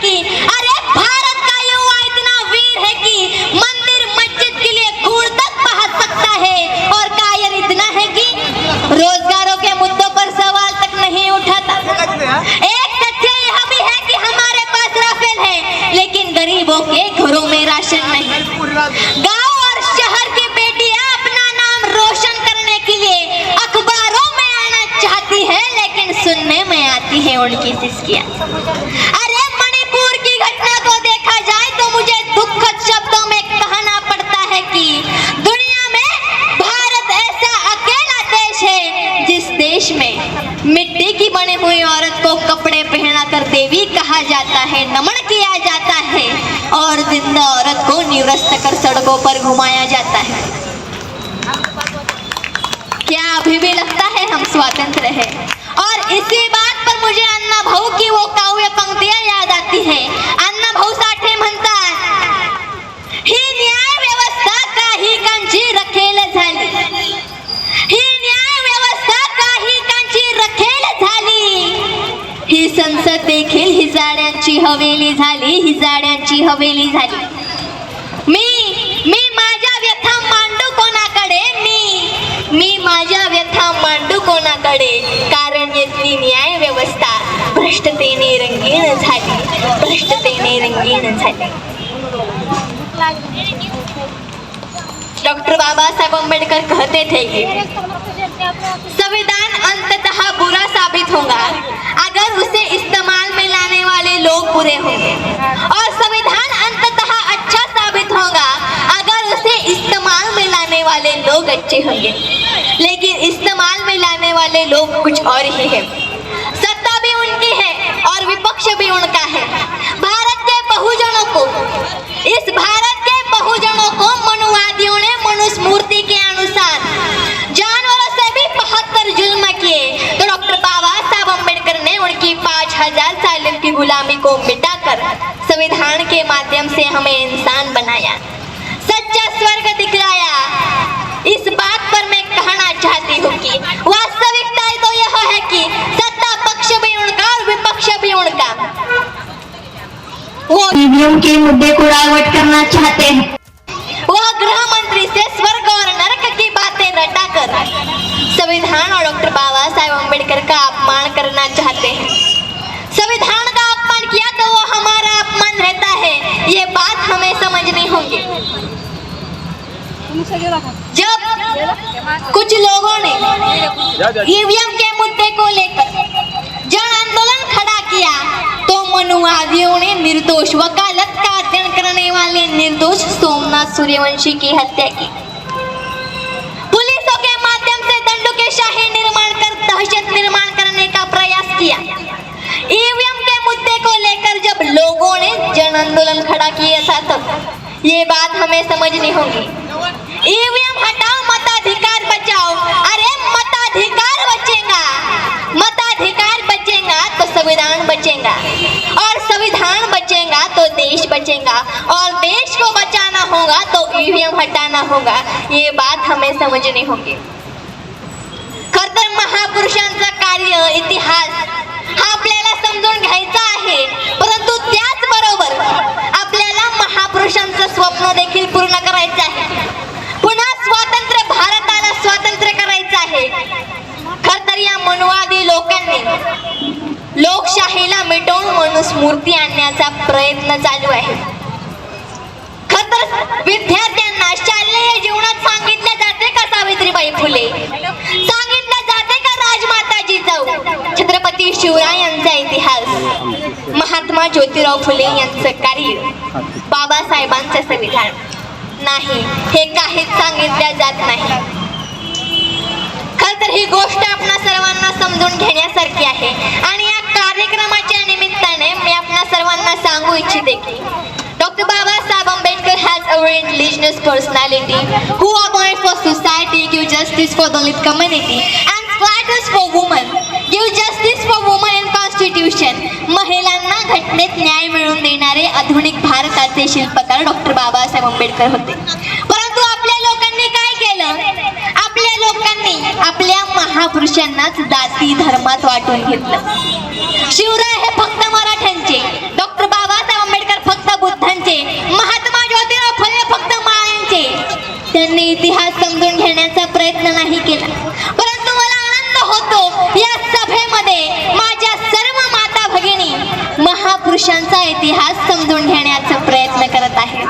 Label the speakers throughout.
Speaker 1: कि अरे भारत का युवा इतना वीर है कि मंदिर मस्जिद के लिए कूड़ तक पहुंच सकता है, और कायर इतना है कि रोजगारों के मुद्दों पर सवाल तक नहीं उठाता। एक तथ्य यह भी है कि हमारे पास राफेल है, लेकिन गरीबों के घरों में राशन नहीं। गांव और शहर की बेटियां अपना नाम रोशन करने के लिए अखबारों में आना चाहती है, लेकिन सुनने में आती है उनकी सिसकियां। अरे मणिपुर की घटना को देखा जाए तो मुझे दुखद शब्दों में कहना पड़ता है कि दुनिया में भारत ऐसा अकेला देश है जिस देश में मिट्टी की बनी हुई औरत को कपड़े पहनाकर देवी कहा जाता है, नमन किया जाता है, और जिंदा औरत को निरस्त कर सड़कों पर घुमाया जाता है। क्या अभी भी लगता है हम स्वतंत्र हैं? और इसी बात पर मुझे अण्णा भाऊ की वो काव्य पंक्तियां याद आती है। अण्णा भाऊ साठे म्हणतात, ही न्याय व्यवस्था काही कांची रखेल झाली, ही न्याय व्यवस्था काही कांची रखेल झाली, ही संसद देखील हिजाड्यांची हवेली झाली, हिजाड्यांची हवेली झाली। मी माझ्या व्यथा मांडू कोणाकडे, मी माझ्या व्यथा मांडू कोणाकडे, कारण येथली न्याय व्यवस्था भ्रष्टतेने रंगीन झाली, भ्रष्टतेने रंगीन झाली। डॉक्टर बाबा साहेब अम्बेडकर कहते थे कि संविधान अंततः बुरा साबित होगा अगर उसे इस्तेमाल में लाने वाले लोग बुरे होंगे, और संविधान अंततः अच्छा साबित होगा अगर उसे इस्तेमाल में लाने वाले लोग अच्छे होंगे। लेकिन इस्तेमाल में लाने वाले लोग कुछ और ही है। सत्ता भी उनकी है और विपक्ष भी उनका है। भारत के बहुजनों को, इस भारत के बहुजनों को मनुवादियों ने मनुस्मृति के अनुसार जानवरों से भी 75 जुल्म किए, तो डॉक्टर बाबा साहब अम्बेडकर ने उनकी 5000 साल की गुलामी को मिटाकर संविधान के माध्यम से हमें इंसान बनाया, सच्चा स्वर्ग दिखलाया। इस बात पर मैं कहना चाहती हूँ कि वास्तविकता तो यह है कि सत्ता पक्ष भी उनका और विपक्ष भी उनका। वो
Speaker 2: ईवीएम के मुद्दे को डाइवर्ट करना चाहते हैं।
Speaker 1: वह गृह मंत्री से स्वर्ग और नरक की बातें रटाकर संविधान और डॉक्टर बाबा साहेब अम्बेडकर का अपमान करना चाहते हैं। संविधान का अपमान किया तो वो हमारा अपमान रहता है, ये बात हमें समझनी होगी। जब कुछ लोगों ने ईवीएम के मुद्दे को लेकर जन आंदोलन खड़ा किया, तो मनुवादियों ने निर्दोष वकालत का अध्ययन करने वाले निर्दोष सोमनाथ सूर्यवंशी की हत्या की। पुलिसों के माध्यम से दंडुकेशाही निर्माण कर दहशत निर्माण करने का प्रयास किया। ईवीएम के मुद्दे को लेकर जब लोगों ने जन आंदोलन खड़ा किया था, तब ये बात हमें समझनी होगी। ईवीएम हटाओ, मताधिकार बचाओ। अरे मताधिकार बचेगा, मताधिकार बचेगा तो संविधान बचेगा, और संविधान बचेगा तो देश बचेगा, और देश को बचाना होगा तो ईवीएम हटाना होगा। ये बात हमें समझनी होगी। खरं तर महापुरुषांचं कार्य, इतिहास हा आपल्याला समजून घ्यायचा आहे, परंतु त्याचबरोबर आपल्याला महापुरुषांचं स्वप्न देखील पूर्ण करायचं आहे। पुन्हा स्वातंत्र्य भारताला स्वातंत्र्य करायचं आहे। खरं तर या मनुवादी लोकांनी लोकशाहीला मिटवून मनुस्मृती आणण्याचा प्रयत्न चालू आहे। खरं तर विद्यार्थ्यांना शालेय जीवनात सांगितले जाते का सावित्रीबाई फुले, सांगितले जाते का राजमाता जिजाऊ, छत्रपती शिवराय यांचा इतिहास, महात्मा ज्योतिराव फुले यांचं कार्य, बाबासाहेबांचे संविधान? नाही, हे काहीच सांगितले जात नाही। खरं तर ही गोष्ट आपणा सर्वांना समजून घेण्यासारखी आहे, आणि या कार्यक्रमाच्या निमित्ताने मी आपणा सर्वांना सांगू इच्छिते की doctor Babasaheb Ambedkar has a very religious personality who abide for society, give justice for the Dalit community and fights for women, give justice for women in constitution. महिलांना घटनेत न्याय मिळवून देणारे आधुनिक भारताचे शिल्पकार डॉक्टर बाबासाहेब आंबेडकर होते। परंतु आपल्या लोकांनी काय केलं? आपल्या लोकांनी आपल्या महापुरुषांनाच जाती धर्मात वाटून घेतलं। शिवराय हे फक्त मराठ्यांचे, डॉक्टर बाबासाहेब महापुरुषांचा इतिहास समजून घेण्याचा प्रयत्न करत आहे.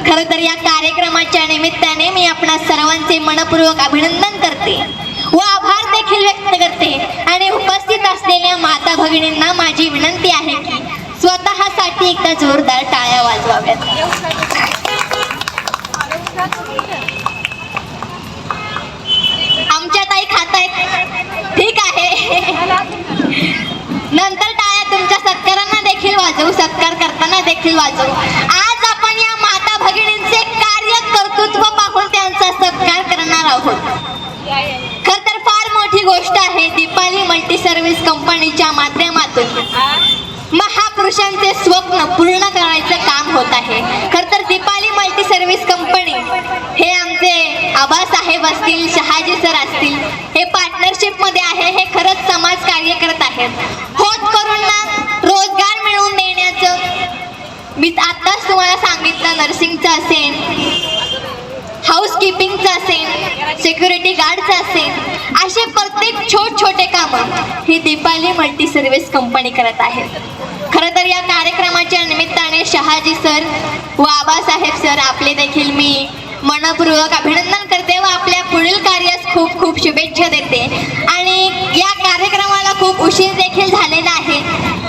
Speaker 1: खरं तर या कार्यक्रमाच्या निमित्ताने मी आपणा सर्वांचे मनपूर्वक अभिनंदन करते व आभार देखील व्यक्त करते आणि उपस्थित असलेल्या माता भगिनींना माझी विनंती आहे की स्वतःसाठी एकदा जोरदार टाळ्या वाजवाव्यात. आमच्या ताई खात आहेत, ठीक आहे. नंतर टाळ्या तुमच्या सत्कारांना देखील वाजवू, सत्कार करताना देखील वाजवू. आज आपण या माता भगिनींचे कार्य कर्तृत्व पाहून त्यांचा सत्कार करणार आहोत. खर तर फार मोठी गोष्ट आहे. दीपाली मल्टी सर्व्हिस कंपनीच्या माध्यमातून महापुरुषांचे स्वप्न पूर्ण करायचं काम होत आहे. खर तर दीपाली मल्टी सर्व्हिस कंपनी हे आमचे आबासाहेब असतील, शहाजी सर असतील, हे पार्टनरशिप मध्ये आहे. हे खरंच समाज कार्य करत आहेत. होत करूंना रोजगार मिळवून देण्याचं मी आताच तुम्हाला सांगितलं. नर्सिंगचं असेल, हाऊसकीपिंगचं असेल, सिक्युरिटी गार्डचं असेल, असे प्रत्येक छोटे कामं ही दीपाली मल्टी सर्व्हिस कंपनी करत आहे. खरं तर या कार्यक्रमाच्या निमित्ताने शहाजी सर व आबासाहेब सर आपले देखील मी मनपूर्वक अभिनंदन करते व आपल्या पुढील कार्यास खूप खूप शुभेच्छा देते. आणि या कार्यक्रमाला खूप उशीर देखील झालेला आहे.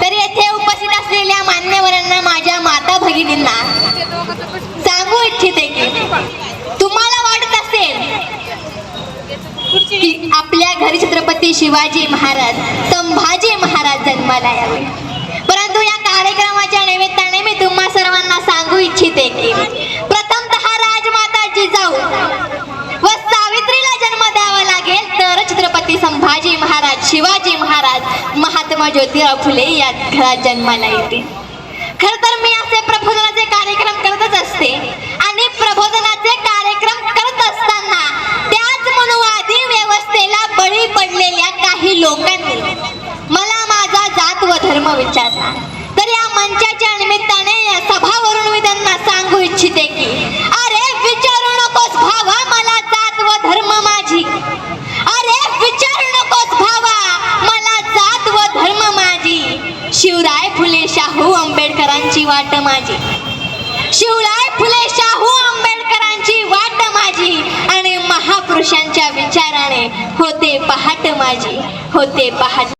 Speaker 1: तर येथे उपस्थित असलेल्या मान्यवरांना, माझ्या माता भगिनींना सांगू इच्छिते की तुम्हाला वाटत असेल की आपल्या घरी छत्रपती शिवाजी महाराज, संभाजी महाराज जन्माला यावे, परंतु या कार्यक्रमाच्या निमित्ताने मी तुम्हा सर्वांना सांगू इच्छिते की प्रथमतः राजमाता जिजाऊ व सावित्रीला जन्म द्यावा लागेल तर छत्रपती संभाजी महाराज, शिवाजी महाराज, महात्मा ज्योतिराव फुले या घरात जन्माला येतील. खर तर मी असे प्रबोधनाचे कार्यक्रम करतच असते आणि प्रबोधनाचे कार्यक्रम करत असताना त्याच मनुवादी व्यवस्थेला बळी पडलेल्या काही लोकांनी मला माझा जात व धर्म विचारला. तर या मंचाच्या निमित्ताने या सभावरून मी त्यांना सांगू इच्छिते की अरे विचारू नकोस भावा मला जात व धर्म माझी, अरे विचारू नकोस भावा मला जात व धर्म माझी. शिवराय फुले शाहू आंबेडकरांची वाट माझी, शिवराय फुले शाहू आंबेडकरांची वाट माझी आणि महापुरुषांच्या विचाराने होते पहाट माझी, होते पहाट.